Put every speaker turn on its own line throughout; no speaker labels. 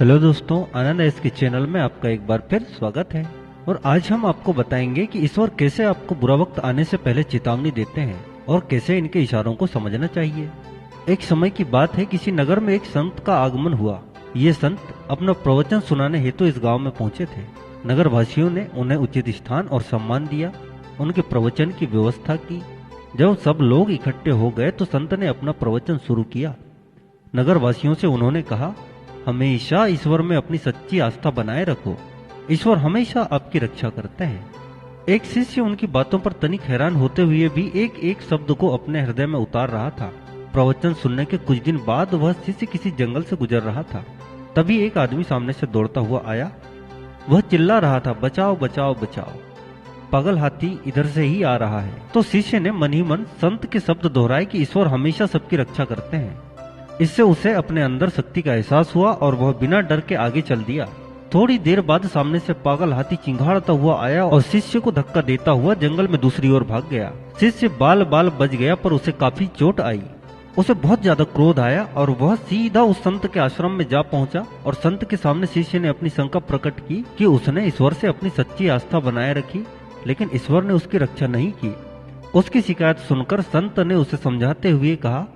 Hello दोस्तों, आनंद S के channel में आपका एक बार फिर स्वागत है। और आज हम आपको बताएंगे कि ईश्वर कैसे आपको बुरा वक्त आने से पहले चेतावनी देते हैं और कैसे इनके इशारों को समझना चाहिए। एक समय की बात है, किसी नगर में एक संत का आगमन हुआ। ये संत अपना प्रवचन सुनाने हेतु इस गांव में पहुंचे थे। नगर वासियों ने उन्हें उचित स्थान और सम्मान दिया, उनके प्रवचन की व्यवस्था की। जब सब लोग इकट्ठे हो गए तो संत ने अपना प्रवचन शुरू किया। नगर वासियों से उन्होंने कहा, हमेशा ईश्वर में अपनी सच्ची आस्था बनाए रखो, ईश्वर हमेशा आपकी रक्षा करता है। एक शिष्य उनकी बातों पर तनिक हैरान होते हुए भी एक एक शब्द को अपने हृदय में उतार रहा था। प्रवचन सुनने के कुछ दिन बाद वह शिष्य किसी जंगल से गुजर रहा था। तभी एक आदमी सामने से दौड़ता हुआ आया। वह चिल्ला रहा था, बचाओ बचाओ बचाओ, पागल हाथी इधर से ही आ रहा है। तो शिष्य ने मन ही मन संत के शब्द दोहराए कि ईश्वर हमेशा सबकी रक्षा करते हैं। इससे उसे अपने अंदर शक्ति का एहसास हुआ और वह बिना डर के आगे चल दिया। थोड़ी देर बाद सामने से पागल हाथी चिंघाड़ता हुआ आया और शिष्य को धक्का देता हुआ जंगल में दूसरी ओर भाग गया। शिष्य बाल बाल बच गया, पर उसे काफी चोट आई। उसे बहुत ज्यादा क्रोध आया और वह सीधा उस संत के आश्रम में जा पहुंचा और संत के सामने शिष्य ने अपनी शंका प्रकट की कि उसने ईश्वर से अपनी सच्ची आस्था बनाए रखी, लेकिन ईश्वर ने उसकी रक्षा नहीं की। उसकी शिकायत सुनकर संत ने उसे समझाते हुए कहा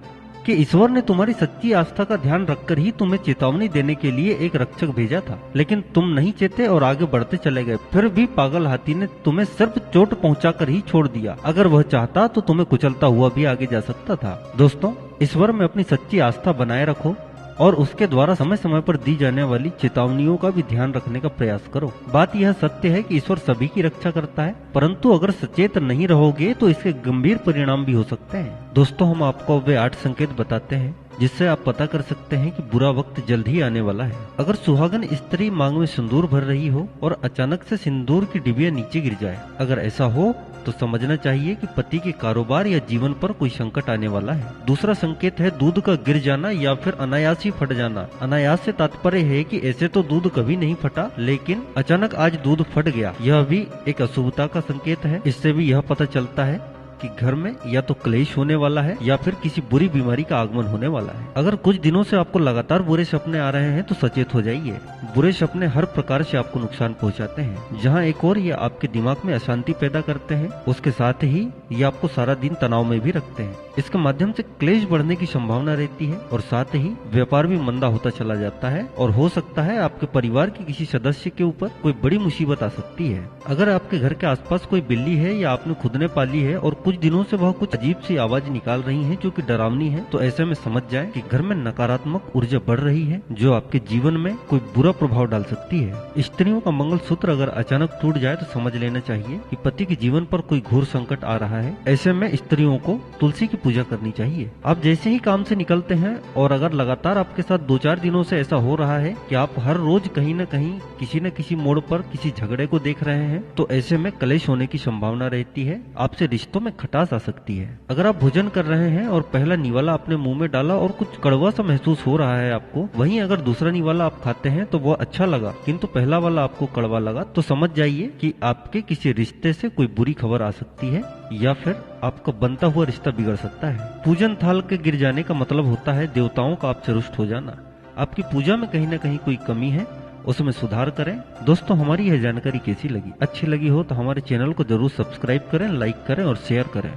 कि ईश्वर ने तुम्हारी सच्ची आस्था का ध्यान रखकर ही तुम्हें चेतावनी देने के लिए एक रक्षक भेजा था, लेकिन तुम नहीं चेते और आगे बढ़ते चले गए। फिर भी पागल हाथी ने तुम्हें सिर्फ चोट पहुंचाकर ही छोड़ दिया। अगर वह चाहता तो तुम्हें कुचलता हुआ भी आगे जा सकता था। दोस्तों, ईश्वर में अपनी सच्ची आस्था बनाए रखो और उसके द्वारा समय समय पर दी जाने वाली चेतावनियों का भी ध्यान रखने का प्रयास करो। बात यह सत्य है कि ईश्वर सभी की रक्षा करता है, परंतु अगर सचेत नहीं रहोगे तो इसके गंभीर परिणाम भी हो सकते हैं। दोस्तों, हम आपको वे 8 संकेत बताते हैं जिससे आप पता कर सकते हैं कि बुरा वक्त जल्द ही आने वाला है। अगर सुहागन स्त्री मांग में सिंदूर भर रही हो और अचानक से सिंदूर की डिबिया नीचे गिर जाए, अगर ऐसा हो तो समझना चाहिए कि पति के कारोबार या जीवन पर कोई संकट आने वाला है। दूसरा संकेत है दूध का गिर जाना या फिर अनायास ही फट जाना। अनायास से तात्पर्य है कि ऐसे तो दूध कभी नहीं फटा, लेकिन अचानक आज दूध फट गया। यह भी एक अशुभता का संकेत है। इससे भी यह पता चलता है कि घर में या तो क्लेश होने वाला है या फिर किसी बुरी बीमारी का आगमन होने वाला है। अगर कुछ दिनों से आपको लगातार बुरे सपने आ रहे हैं तो सचेत हो जाइए। बुरे सपने हर प्रकार से आपको नुकसान पहुंचाते हैं। जहां एक और ये आपके दिमाग में अशांति पैदा करते हैं, उसके साथ ही ये आपको सारा दिन तनाव में भी रखते हैं। इसके माध्यम से क्लेश बढ़ने की संभावना रहती है और साथ ही व्यापार भी मंदा होता चला जाता है और हो सकता है आपके परिवार के किसी सदस्य के ऊपर कोई बड़ी मुसीबत आ सकती है। अगर आपके घर के आसपास कोई बिल्ली है या आपने खुद ने पाली है और कुछ दिनों से वह कुछ अजीब सी आवाज निकाल रही है जो कि डरावनी है, तो ऐसे में समझ जाएं कि घर में नकारात्मक ऊर्जा बढ़ रही है जो आपके जीवन में कोई बुरा प्रभाव डाल सकती है। स्त्रियों का मंगलसूत्र अगर अचानक टूट जाए तो समझ लेना चाहिए कि पति के जीवन पर कोई घोर संकट आ रहा है। ऐसे में स्त्रियों को तुलसी की पूजा करनी चाहिए। आप जैसे ही काम से निकलते हैं और अगर लगातार आपके साथ 2-4 दिनों से ऐसा हो रहा है कि आप हर रोज कहीं न कहीं किसी न किसी मोड़ पर किसी झगड़े को देख रहे हैं, तो ऐसे में क्लेश होने की संभावना रहती है। आपसे रिश्तों में खटास आ सकती है। अगर आप भोजन कर रहे हैं और पहला निवाला अपने मुंह में डाला और कुछ कड़वा सा महसूस हो रहा है आपको, वहीं अगर दूसरा निवाला आप खाते हैं तो वह अच्छा लगा किंतु पहला वाला आपको कड़वा लगा, तो समझ जाइए कि आपके किसी रिश्ते से कोई बुरी खबर आ सकती है या फिर आपका बनता हुआ रिश्ता बिगड़ सकता है। पूजन थाल के गिर जाने का मतलब होता है देवताओं का आपसे रुष्ट हो जाना। आपकी पूजा में कहीं न कहीं कोई कमी है, उसमें सुधार करें। दोस्तों, हमारी यह जानकारी कैसी लगी? अच्छी लगी हो तो हमारे चैनल को जरूर सब्सक्राइब करें, लाइक करें और शेयर करें।